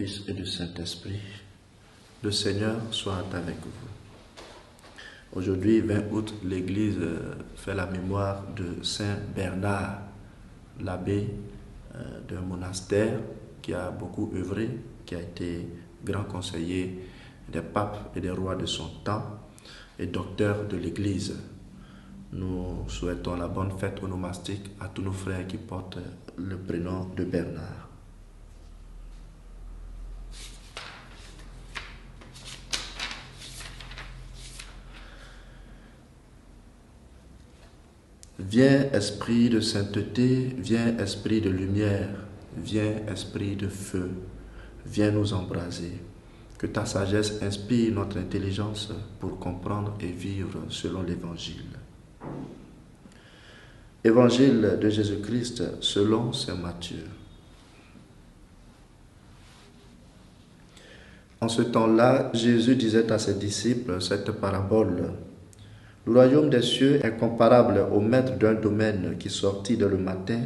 Fils et du Saint-Esprit. Le Seigneur soit avec vous. Aujourd'hui, 20 août, l'Église fait la mémoire de Saint Bernard, l'abbé d'un monastère qui a beaucoup œuvré, qui a été grand conseiller des papes et des rois de son temps et docteur de l'Église. Nous souhaitons la bonne fête onomastique à tous nos frères qui portent le prénom de Bernard. Viens, esprit de sainteté, viens, esprit de lumière, viens, esprit de feu, viens nous embraser. Que ta sagesse inspire notre intelligence pour comprendre et vivre selon l'Évangile. Évangile de Jésus-Christ selon saint Matthieu. En ce temps-là, Jésus disait à ses disciples cette parabole. Le royaume des cieux est comparable au maître d'un domaine qui sortit dès le matin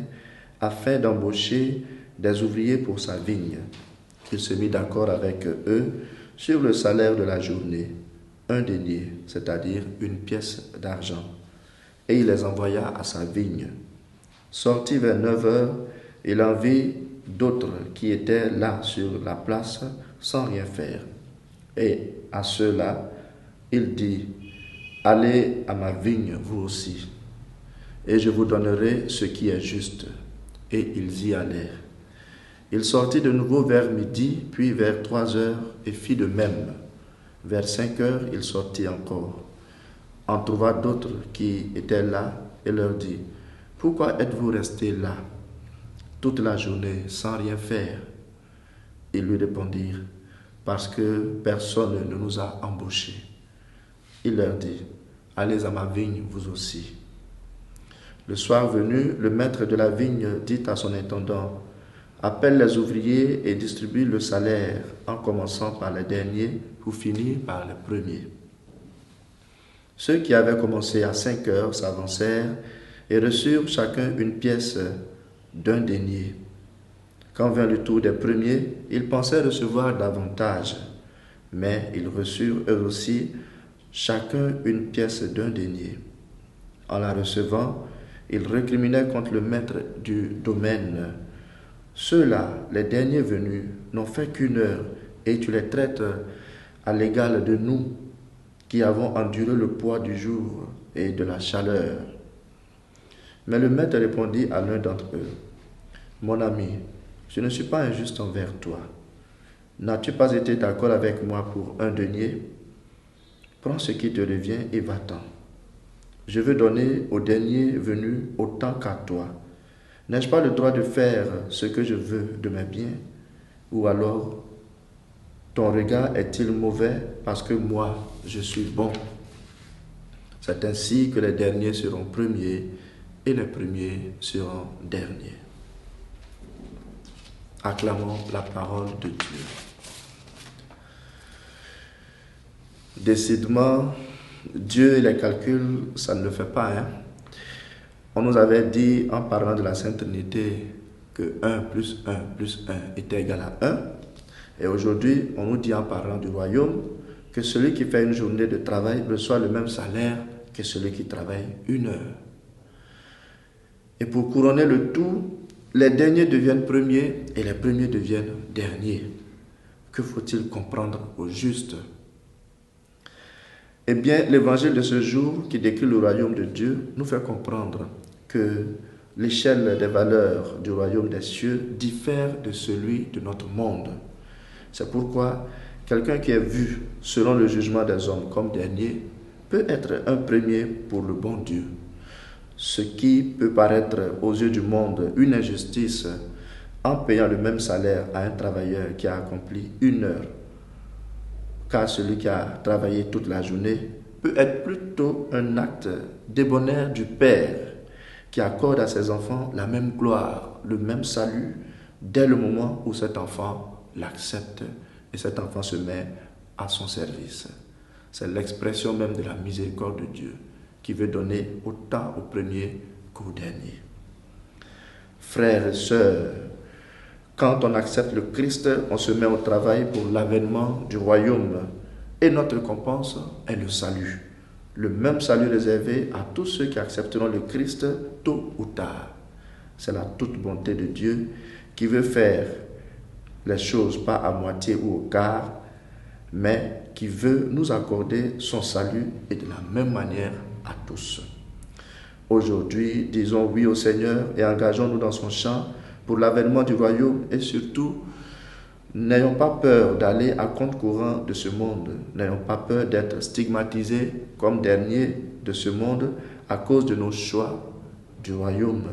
afin d'embaucher des ouvriers pour sa vigne. Il se mit d'accord avec eux sur le salaire de la journée, 1 denier, c'est-à-dire une pièce d'argent, et il les envoya à sa vigne. Sorti vers 9 heures, il en vit d'autres qui étaient là sur la place sans rien faire. Et à ceux-là, il dit: allez à ma vigne, vous aussi, et je vous donnerai ce qui est juste. Et ils y allèrent. Il sortit de nouveau vers midi, puis vers 3 heures, et fit de même. Vers 5 heures, il sortit encore. En trouva d'autres qui étaient là, et leur dit: pourquoi êtes-vous restés là toute la journée sans rien faire? Ils lui répondirent: parce que personne ne nous a embauchés. Il leur dit: allez à ma vigne, vous aussi. Le soir venu, le maître de la vigne dit à son intendant: appelle les ouvriers et distribue le salaire, en commençant par les derniers pour finir par les premiers. Ceux qui avaient commencé à 5 heures s'avancèrent et reçurent chacun une pièce d'1 denier. Quand vint le tour des premiers, ils pensaient recevoir davantage, mais ils reçurent eux aussi chacun une pièce d'1 denier. En la recevant, ils récriminaient contre le maître du domaine. Ceux-là, les derniers venus, n'ont fait qu'1 heure, et tu les traites à l'égal de nous, qui avons enduré le poids du jour et de la chaleur. Mais le maître répondit à l'un d'entre eux: mon ami, je ne suis pas injuste envers toi. N'as-tu pas été d'accord avec moi pour 1 denier? Prends ce qui te revient et va-t'en. Je veux donner au dernier venu autant qu'à toi. N'ai-je pas le droit de faire ce que je veux de mes biens? Ou alors, ton regard est-il mauvais parce que moi, je suis bon? C'est ainsi que les derniers seront premiers et les premiers seront derniers. Acclamons la parole de Dieu. Décidément, Dieu et les calculs, ça ne le fait pas. On nous avait dit, en parlant de la Sainte Trinité, que 1 plus 1 plus 1 était égal à 1. Et aujourd'hui, on nous dit, en parlant du royaume, que celui qui fait une journée de travail reçoit le même salaire que celui qui travaille 1 heure. Et pour couronner le tout, les derniers deviennent premiers et les premiers deviennent derniers. Que faut-il comprendre au juste? Eh bien, l'évangile de ce jour, qui décrit le royaume de Dieu, nous fait comprendre que l'échelle des valeurs du royaume des cieux diffère de celui de notre monde. C'est pourquoi quelqu'un qui est vu selon le jugement des hommes comme dernier peut être un premier pour le bon Dieu. Ce qui peut paraître aux yeux du monde une injustice en payant le même salaire à un travailleur qui a accompli 1 heure, car celui qui a travaillé toute la journée, peut être plutôt un acte débonnaire du Père qui accorde à ses enfants la même gloire, le même salut, dès le moment où cet enfant l'accepte et cet enfant se met à son service. C'est l'expression même de la miséricorde de Dieu qui veut donner autant au premier qu'au dernier. Frères et sœurs, Quand on accepte le Christ, on se met au travail pour l'avènement du royaume. Et notre récompense est le salut. Le même salut réservé à tous ceux qui accepteront le Christ tôt ou tard. C'est la toute bonté de Dieu qui veut faire les choses pas à moitié ou au quart, mais qui veut nous accorder son salut et de la même manière à tous. Aujourd'hui, disons oui au Seigneur et engageons-nous dans son champ pour l'avènement du royaume et surtout, n'ayons pas peur d'aller à contre-courant de ce monde. N'ayons pas peur d'être stigmatisés comme derniers de ce monde à cause de nos choix du royaume.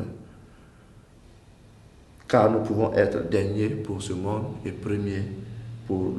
Car nous pouvons être derniers pour ce monde et premiers pour